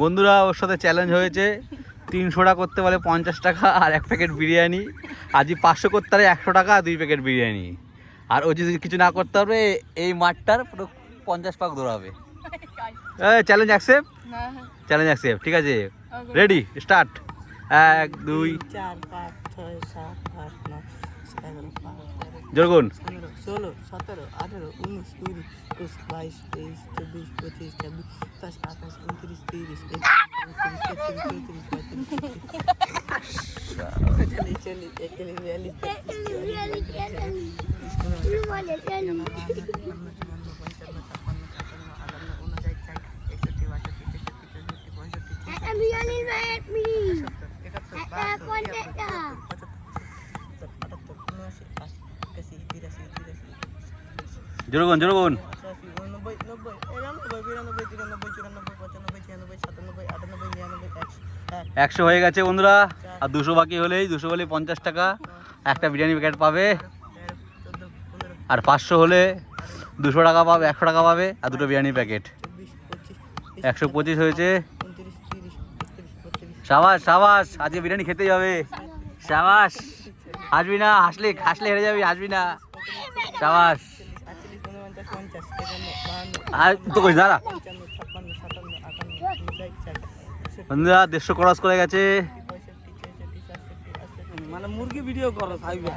বন্ধুরা ওর সাথে চ্যালেঞ্জ হয়েছে 300টা করতে বলে 50 টাকা আর 1 প্যাকেট বিরিয়ানি। আজই 500 করতে পারে 100 টাকা আর 2 প্যাকেট বিরিয়ানি। আর ও যদি কিছু না করতে পারবে এই মাঠটার পুরো 50 পাক দৌড়াবে। Challenge accept? চ্যালেঞ্জ অ্যাকসেপ্ট, ঠিক আছে। Ready, start. 1 2 4 5 6 7 8 9 11 12 জোরগুন 16 17 18 19 20 21 22 23 24 25 26 27 28 29 30 জোরগুন জোরগুন 100 হয়ে গেছে বন্ধুরা। আর 200 বাকি হলেই 200 হলে 50 টাকা একটা বিরিয়ানি প্যাকেট পাবে। আর 500 হলে 200 টাকা পাবে, 100 টাকা পাবে আর দুটো বিরিয়ানি প্যাকেট। 125 হয়েছে। সাবাস সাবাস, আজকে বিরিয়ানি খেতেই হবে। সাবাস, হাসবি না, হাসলে হেরে যাবি, হাসবি না। সাবাস। আর তো কই দাঁড়া বন্ধুরা, 150 ক্রস করে গেছে। মানে মুরগি ভিডিও করো থাকবে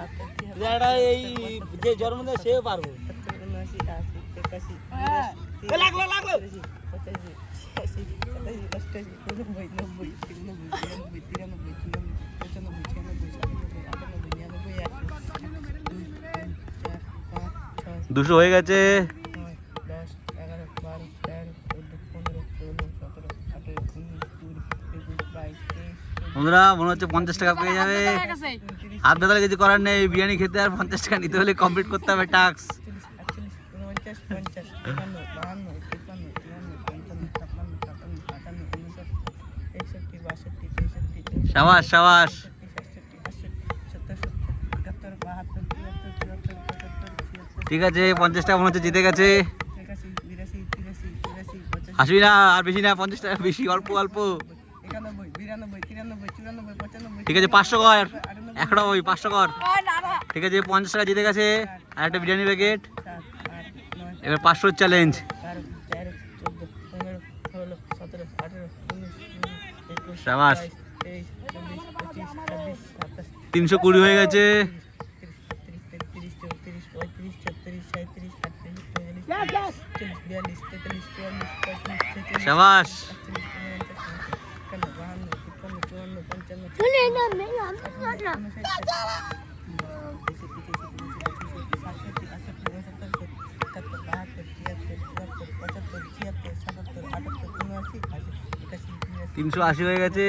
যেটা এই যে জন্মদিন সেও পারবো। লাগলো লাগলো 200 হয়ে গেছে। বন্ধুরা মনে হচ্ছে 50 টাকা পেয়ে যাবে। হাত বেতালে কিছু করার নেই, বিরিয়ানি খেতে আর 50 টাকা নিতে হলে কমপ্লিট করতে হবে টাস্ক। সাবাস সাবাস। ঠিক আছে, 50 টাকা মনে হচ্ছে জিতে গেছে। হাসবি না, আর বেশি না, 50 টাকা বেশি, অল্প অল্প। ঠিক আছে 500 কর, 100 টাকা ওই 500 কর। ঠিক আছে 50 টাকা জিতে গেছে আর একটা বিরিয়ানি প্যাকেট। এবার 500 চ্যালেঞ্জ। সাবাস, 320 হয়ে গেছে। সাবাস। তিনশো 80 হয়ে গেছে।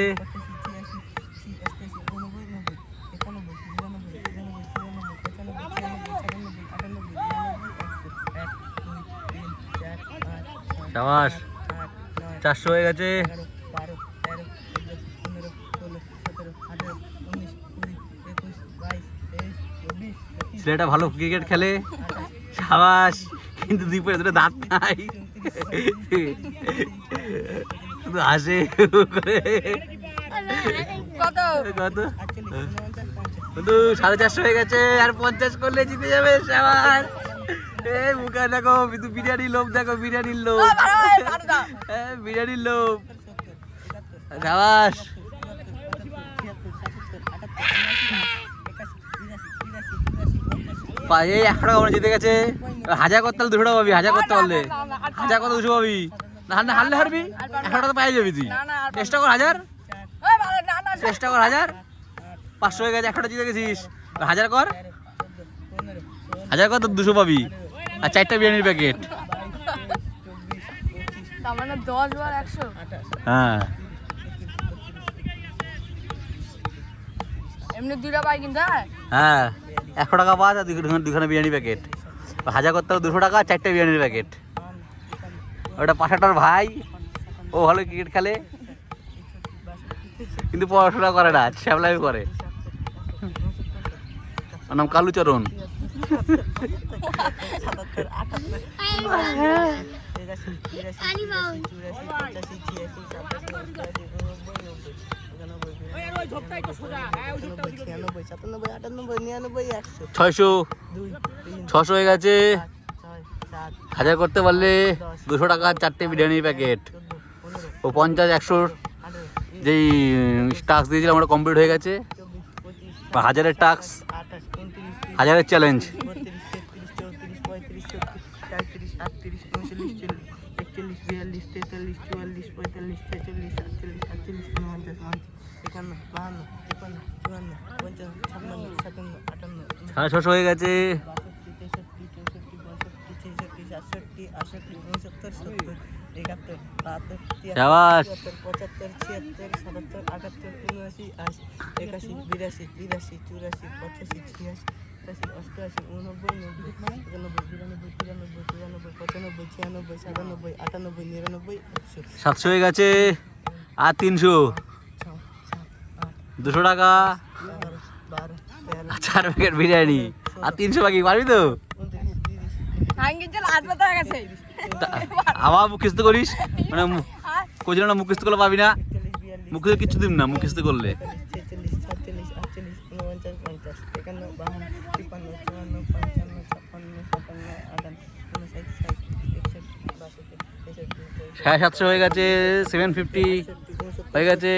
সাবাস, 400 হয়ে গেছে। ছেলেটা ভালো ক্রিকেট খেলে। সাবাস, কিন্তু দুপুরে দুটো দাঁত নাই, শুধু হাসে। কত কত? 450 হয়ে গেছে। আর 50 করলে জিতে যাবে। সাবাস। এই মুখে দেখো, বিরিয়ানির লোভ দেখো, বিরিয়ানির লোভ, বিরিয়ানির লোভ। সাবাস। এই 100 টাকা মনে জিতে গেছে। 1000 করতে হলে 200 টাকা পাবি, 1000 করতে পারলে। 1000 কত 200 পাবি, হারলে হারবি। 100 টাকা তো পাই যাবি তুই। চেষ্টা কর 1000, চেষ্টা কর 1000। 500 হয়ে গেছে, 100 টাকা জিতে গেছিস। 1000 কর, 1000 কর তো 200 পাবি আর 4টা বিরিয়ানির প্যাকেট। মানে 10 বার 100। হ্যাঁ, এমনি দুইটা পাই কিন্তু। হ্যাঁ 100 টাকা পাস আর দুখানা বিরিয়ানি প্যাকেট। 1000 করতে হবে 200 টাকা, 4টা বিরিয়ানির প্যাকেট। ওটা পাশাটার ভাই, ও ভালো ক্রিকেট খেলে কিন্তু পড়াশোনা করে না, শ্যাবলাই করে। ওর নাম কালুচরণ। একাশি বিরাশি তিরাশি চুরাশি পঁচাশি ছিয়াশি সাতাশি অষ্টআশি 89 90 ছিয়ানব্বই 97 98 99 600 2 3 600 হয়ে গেছে 6 7 হাজার করতে পারলে 200 টাকা 4টে বিরিয়ানির প্যাকেট 14 15 ও 50 100 18 যেই টাস্ক দিয়েছিলাম ওটা কমপ্লিট হয়ে গেছে 24 25 বা হাজারের টাস্ক 28 29 হাজারের চ্যালেঞ্জ 32 33 34 35 36 37 38 39 40 41 42 43 44 45 46 47 48 51 52 53 54 55 56 57 58 650 হয়ে গেছে শাবাশ। 700 হয়ে গেছে আর 300 200 টাকা 4 প্যাকেট বিরিয়ানি আর 300 বাকি পারবি তো আঙ্গির জল হাত ব্যথা হয়ে গেছে আবার মুখস্থ করিস মানে কোচিং না মুখস্থ করলে পাবি না মুখস্থ কিচ্ছু দিন না মুখস্থ করলে 750 হয়ে গেছে 750 হয়ে গেছে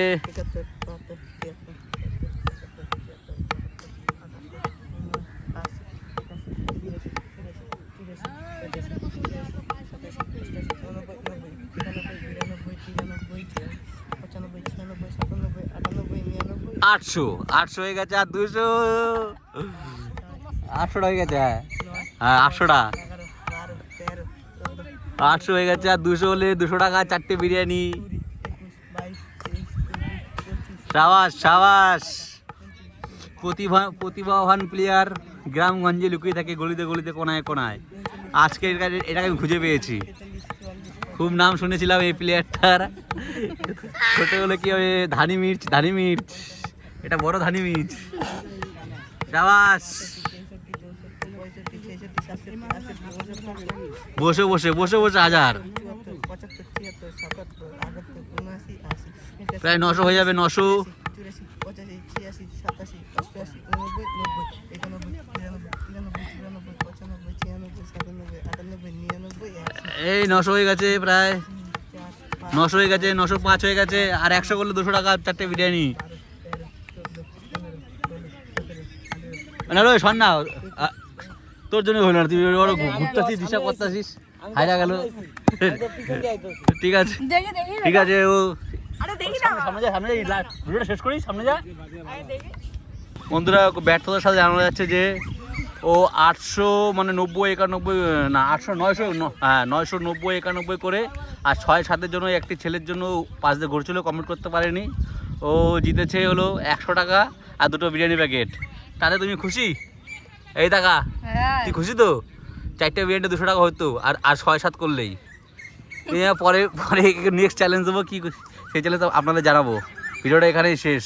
আটশো হয়ে গেছে আর 200 800 হয়ে গেছে হ্যাঁ 800টা 800 হয়ে গেছে আর 200 হলে 200 টাকা 4টে বিরিয়ানি সাবাস সাবাস প্রতিভাবান প্লেয়ার গ্রামগঞ্জে লুকিয়ে থাকে গলিতে গলিতে কোনায় কোনায় আজকে এটাকে আমি খুঁজে পেয়েছি খুব নাম শুনেছিলাম এই প্লেয়ারটার ছোট হলে কি হবে ধানি মির্চ এটা বড় ধানি মির্চ সাবাস বসে হাজার প্রায় 900 হয়ে যাবে 900 এই 900 হয়ে গেছে প্রায় 900 হয়ে গেছে 905 হয়ে গেছে আর 100 করলে 200 টাকা 4টে বিরিয়ানি না রে শোন না তোর জন্য হলো না তুই ঘুরতেছিস হিসাব করতেছিস হাইরা গেল ঠিক আছে দেখি দেখি ঠিক আছে ও আরে দেখি না সামনে যা ভিডিওটা শেষ করি সামনে যা আরে দেখি বন্ধুরা ব্যর্থতার সাথে জানা যাচ্ছে যে ও 800 মানে 90 91 না 800 900 হ্যাঁ 990 91 করে আর 6-7 জন্য একটি ছেলের জন্য পাশ দিয়ে ঘুরছিল কমেন্ট করতে পারেনি ও জিতেছে হলো 100 টাকা আর 2টো বিরিয়ানি প্যাকেট তাহলে তুমি খুশি এই টাকা হ্যাঁ তুই খুশি তো 4টে বিরিয়ানি 200 টাকা হতো আর 6-7 করলেই পরে নেক্সট চ্যালেঞ্জ দেবো কি সেই চ্যালেঞ্জ আপনাদের জানাবো ভিডিওটা এখানেই শেষ।